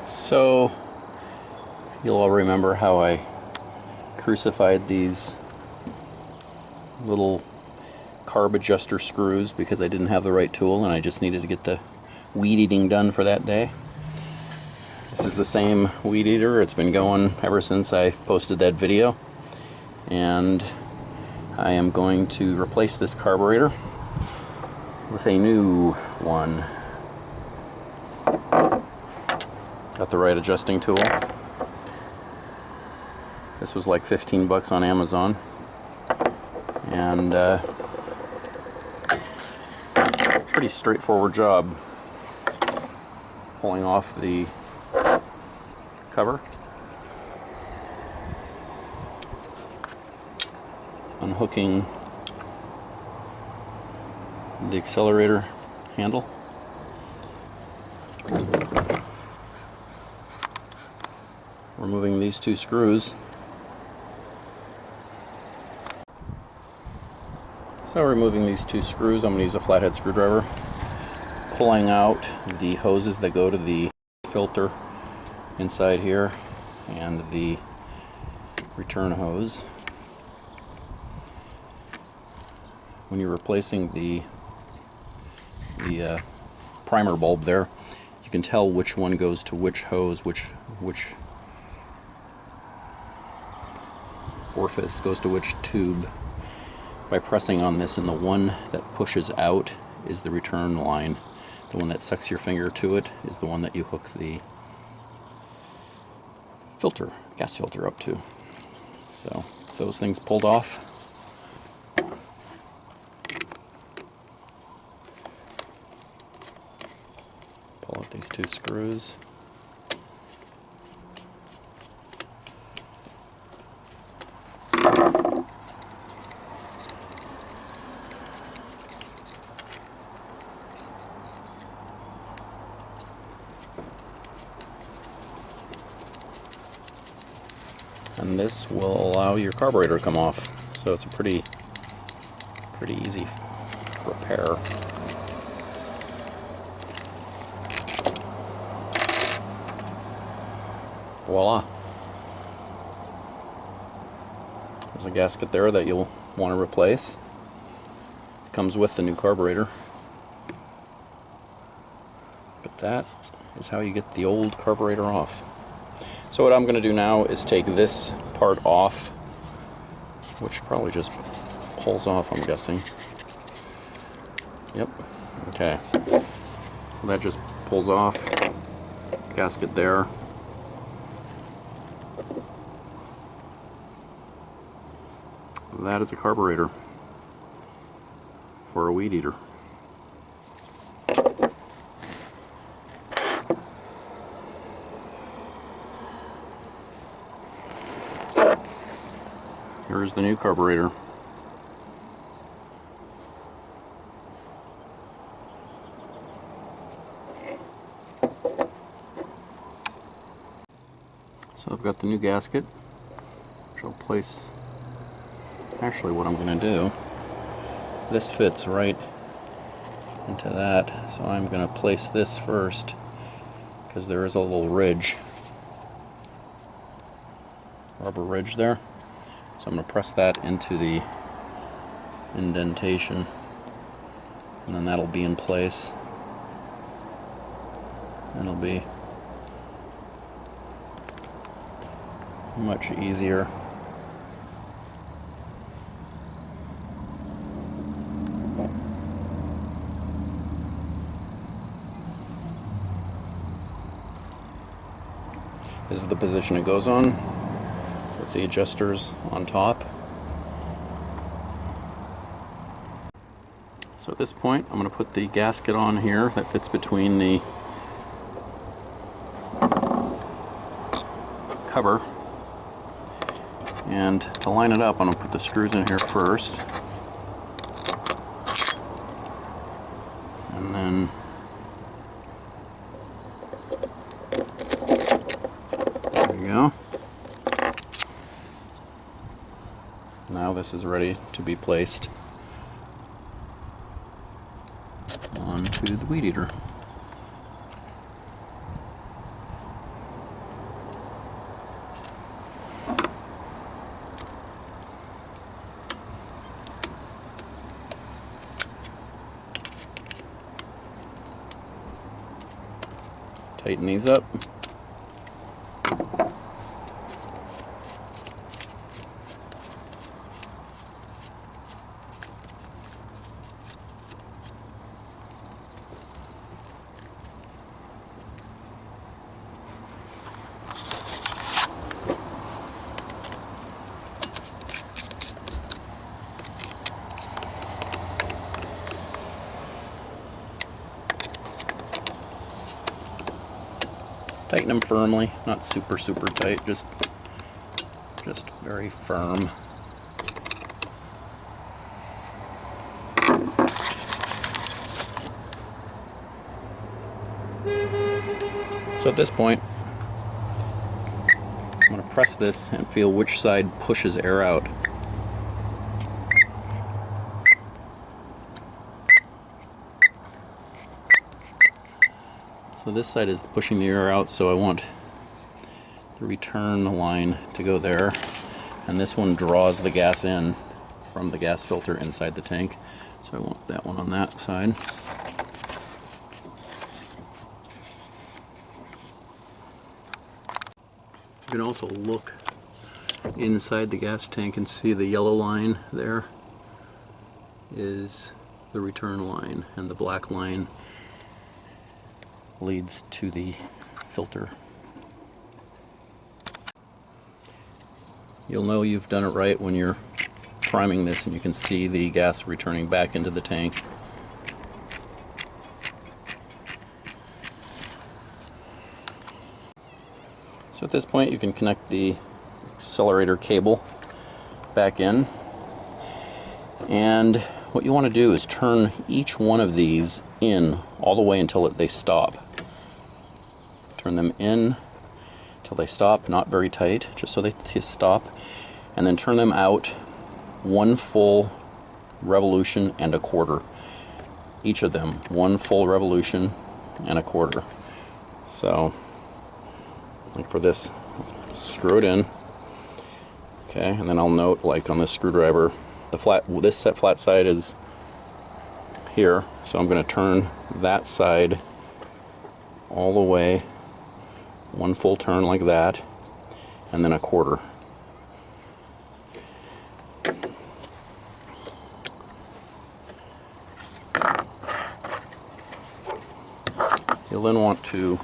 So you'll all remember how I crucified these little carb adjuster screws because I didn't have the right tool and I just needed to get the weed eating done for that day. This is the same weed eater. It's been going ever since I posted that video, and I am going to replace this carburetor with a new one. Got the right adjusting tool. This was like 15 bucks on Amazon, and pretty straightforward job pulling off the cover, unhooking the accelerator handle, removing these two screws. So removing these two screws, I'm going to use a flathead screwdriver, pulling out the hoses that go to the filter inside here and the return hose. When you're replacing the primer bulb there, you can tell which one goes to which hose, which orifice goes to which tube by pressing on this, and the one that pushes out is the return line. The one that sucks your finger to it is the one that you hook the filter, gas filter up to. So those things pulled off. Pull out these two screws. And this will allow your carburetor to come off. So it's a pretty easy repair. Voila. There's a gasket there that you'll want to replace. It comes with the new carburetor. But that is how you get the old carburetor off. So what I'm going to do now is take this part off, which probably just pulls off, I'm guessing. Yep. Okay. So that just pulls off. Gasket there. That is a carburetor for a weed eater. Here's the new carburetor. So I've got the new gasket, which I'll place. Actually, what I'm going to do, this fits right into that, so I'm going to place this first because there is a little ridge, rubber ridge there. So I'm going to press that into the indentation, and then that'll be in place. It'll be much easier. This is the position it goes on, with the adjusters on top. So at this point, I'm going to put the gasket on here that fits between the cover. And to line it up, I'm going to put the screws in here first. And then there we go. Now this is ready to be placed onto the weed eater. Tighten these up. Tighten them firmly, not super tight, just very firm. So at this point, I'm going to press this and feel which side pushes air out. So this side is pushing the air out, so I want the return line to go there, and this one draws the gas in from the gas filter inside the tank, so I want that one on that side. You can also look inside the gas tank and see the yellow line there is the return line, and the black line leads to the filter. You'll know you've done it right when you're priming this and you can see the gas returning back into the tank. So at this point you can connect the accelerator cable back in, and what you want to do is turn each one of these in all the way until they stop. Turn them in till they stop, not very tight, just so they stop, and then turn them out 1 full revolution and a quarter. Each of them 1 full revolution and a quarter. So, like for this, screw it in. Okay, and then I'll note, like on this screwdriver, this flat side is here, so I'm going to turn that side all the way, 1 full turn like that, and then a quarter. You'll then want to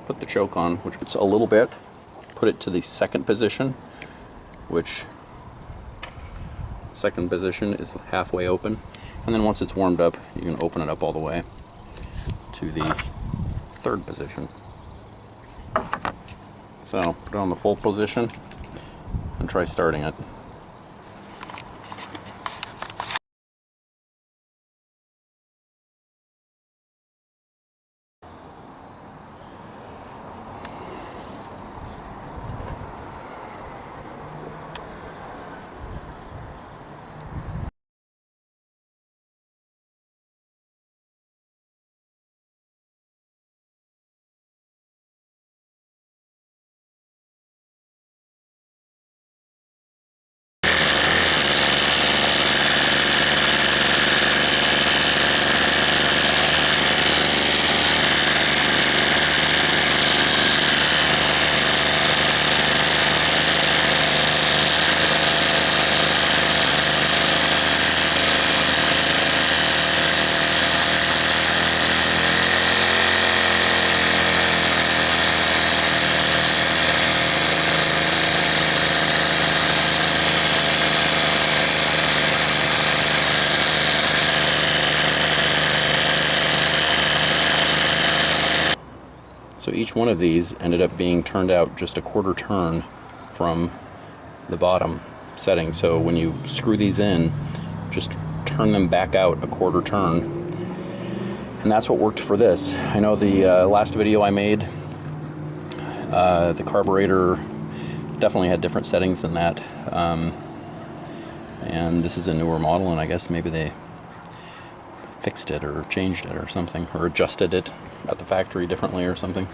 put the choke on, which puts a little bit, put it to the second position, which second position is halfway open, and then once it's warmed up you can open it up all the way to the third position. So put it on the full position and try starting it. So each one of these ended up being turned out just a quarter turn from the bottom setting. So when you screw these in, just turn them back out a quarter turn. And that's what worked for this. I know the last video I made, the carburetor definitely had different settings than that. And this is a newer model, and I guess maybe they fixed it or changed it or something, or adjusted it at the factory differently or something.